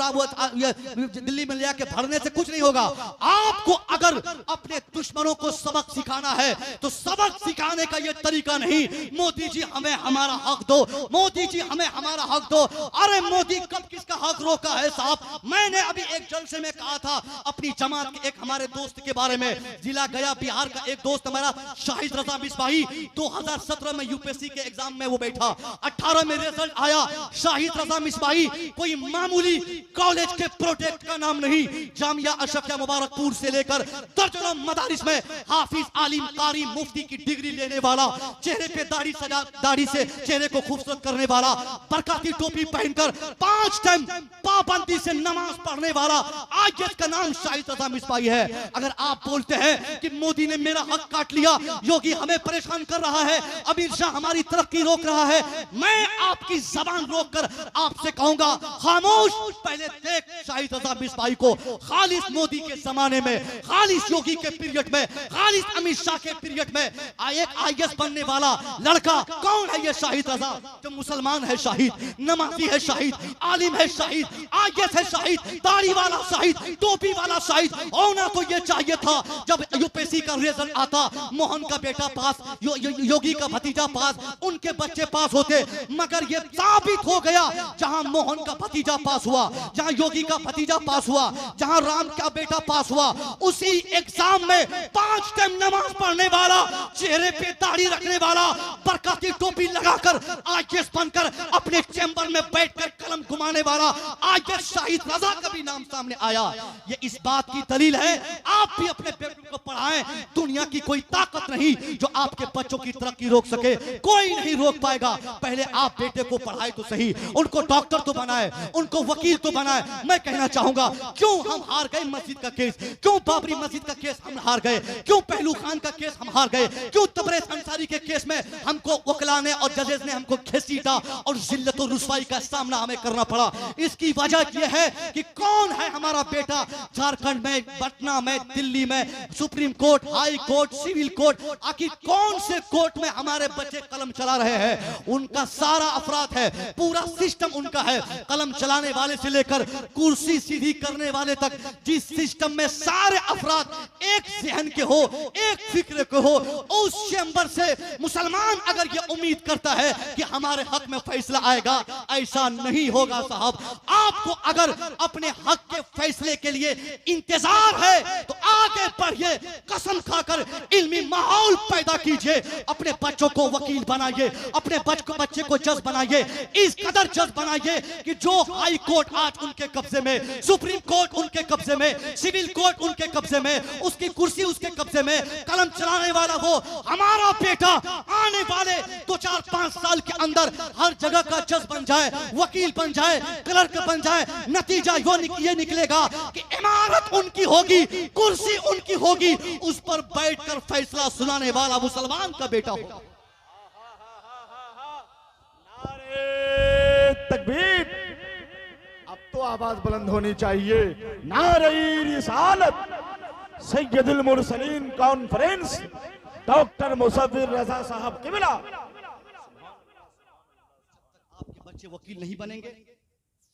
दिल्ली में ले आके भरने से कुछ नहीं होगा। आपको अगर अपने दुश्मनों को सबक सिखाना है तो सबक सिखाने का ये तरीका नहीं मोदी जी हमें हमारा हक दो, मोदी जी हमें हमारा हक दो। अरे मोदी कब किसका हक रोका है साहब? मैंने अभी एक जलसे में कहा था अपनी जमात के एक हमारे दोस्त के बारे में, जिला गया बिहार का एक दोस्त हमारा शाहिद रजा मिसबाही, 2017 में यूपीएससी के एग्जाम में वो बैठा, 18 में रिजल्ट आया। शाहिद रजा मिसबाही कोई मामूली कॉलेज के प्रोजेक्ट का नाम नहीं, जामिया अशफिया मुबारकपुर से लेकर दर्जनों मदारिस में हाफिज, आलिम, कारी, मुफ्ती की डिग्री लेने वाला, चेहरे पे दाढ़ी से चेहरे को खूबसूरत करने वाला, बरकाती टोपी पहनकर 5 टाइम पाबंदी से नमाज पढ़ने वाला, आज जिसका नाम शाहिद रजा मिसबाही है। अगर आप बोलते हैं कि मोदी ने मेरा हक काट लिया, योगी हमें परेशान कर रहा है, अमित शाह हमारी तरक्की रोक रहा है, मैं आपकी जबान रोककर आपसे कहूंगा खामोश। पहले देख शाहिद रजा मिसबाही को खालिस मोदी के जमाने में, खालिस योगी के पीरियड में, खालिस अमित शाह के पीरियड में एक आईएएस बनने वाला लड़का कौन है? ये शाहिद रजा, जो मुसलमान है शाहिद, नमाजी है शाहिद, आलिम है शाहिद, आईएएस है शाहिद, दाढ़ी वाला शाहिद, टोपी वाला शाहिद। होना तो ये चाहिए था जब यूपीएससी का रिजल्ट आता, मोहन का बेटा पास, योगी का भतीजा पास, उनके बच्चे पास होते, मगर ये साबित हो गया जहां मोहन का भतीजा पास हुआ, जहां योगी का भतीजा पास हुआ, जहां राम का बेटा पास हुआ, उसी एग्जाम में 5 टाइम नमाज पढ़ने वाला, चेहरे पे दाढ़ी रखने वाला, बरकाती टोपी लगाकर आईएएस बनकर अपने चैम्बर में बैठकर कलम घुमाने वाला आईएएस शाहिद रजा का भी नाम सामने आया। ये इस बात की दलील है आप भी अपने बेटों को पढ़ाएं। दुनिया की कोई ताकत नहीं जो आपके बच्चों की तरक्की रोक सके, कोई नहीं रोक पाएगा। पहले आप बेटे को पढ़ाए तो सही, उनको डॉक्टर तो बनाए, उनको वकील तो बनाए। मैं कहना चाहूंगा क्यों हम हार गए मस्जिद का केस, क्यों बाबरी मस्जिद का केस हम हार गए, क्यों पहलू खान का केस हम हार गए, क्यों तबरेज अंसारी के केस में हमको वकला ने और जजेस ने हमको घसीटा और जिल्लत और रुसवाई का सामना हमें करना पड़ा। इसकी वजह यह है कि कौन है हमारा बेटा झारखंड में, पटना में, दिल्ली में, supreme court, high court, civil court, आखिर कौन से कोर्ट में हमारे बच्चे कलम चला रहे हैं? उनका सारा अफराद है, पूरा सिस्टम उनका है, कलम चलाने वाले से लेकर कुर्सी सीधी करने वाले तक। जिस सिस्टम में सारे अफराद एक जहन के हो, एक फिक्र के हो, उस चैम्बर से मुसलमान अगर ये उम्मीद करता है कि हमारे हक में फैसला आएगा, ऐसा नहीं होगा साहब। आपको अगर अपने हक के फैसले के लिए इंतजार है तो आगे बढ़िए, कसम खाकर इल्मी माहौल पैदा कीजिए, अपने बच्चों को वकील बनाइए, अपने बच्चे को जज बनाइए, इस कदर जज बनाइए कि जो हाई कोर्ट आज उनके कब्जे में, सुप्रीम कोर्ट उनके कब्जे में, सिविल कोर्ट उनके कब्जे में, उसकी कुर्सी उसके कब्जे में, कलम चलाने वाला वो हमारा बेटा आने वाले 2-4-5 साल के अंदर हर जगह का जज बन जाए, वकील बन जाए, क्लर्क बन जाए। नतीजा ये निकलेगा कि इमारत उनकी होगी, कुर्सी उनकी होगी, उस पर बैठकर फैसला सुनाने वाला मुसलमान का बेटा होगा। नारे तकबीर! अब तो आवाज बुलंद होनी चाहिए। नारे रिसालत! सैयदुल मुरसलीन कॉन्फ्रेंस डॉक्टर मुसव्विर रजा साहब किबला। आपके बच्चे वकील नहीं बनेंगे,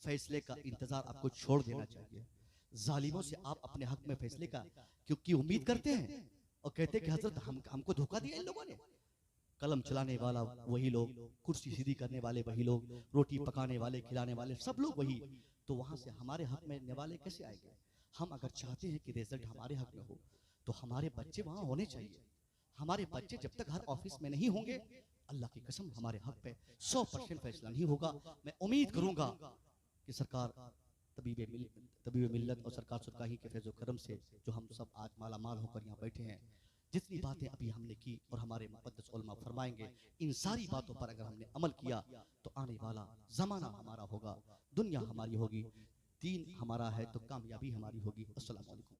फैसले का इंतजार आपको छोड़ देना चाहिए। जालिमों से आप अपने हक में फैसले का क्योंकि उम्मीद करते हैं और कहते हैं कि हजरत हमको धोखा दिया इन लोगों ने, कलम चलाने वाला वही लोग, कुर्सी सीधी करने वाले वही लोग, रोटी पकाने वाले, खिलाने वाले सब लोग वही। तो वहां से हमारे हक में निवाले कैसे आएंगे? हम अगर चाहते हैं कि रिजल्ट हमारे हक में हो तो हमारे बच्चे वहां होने चाहिए। हमारे बच्चे जब तक हर ऑफिस में नहीं होंगे, अल्लाह की कसम हमारे हक पे 100% फैसला नहीं होगा। मैं उम्मीद करूंगा कि सरकार तबीब मिल्लत और सरकार सुरकाही के फैज़ो करम से जो हम सब आज माला माल होकर यहाँ बैठे हैं, जितनी बातें अभी हमने की और हमारे मुक़द्दस उलमा फरमाएंगे, इन सारी बातों पर अगर हमने अमल किया तो आने वाला ज़माना हमारा होगा, दुनिया हमारी होगी, दीन हमारा है तो कामयाबी हमारी होगी। अस्सलाम वालेकुम।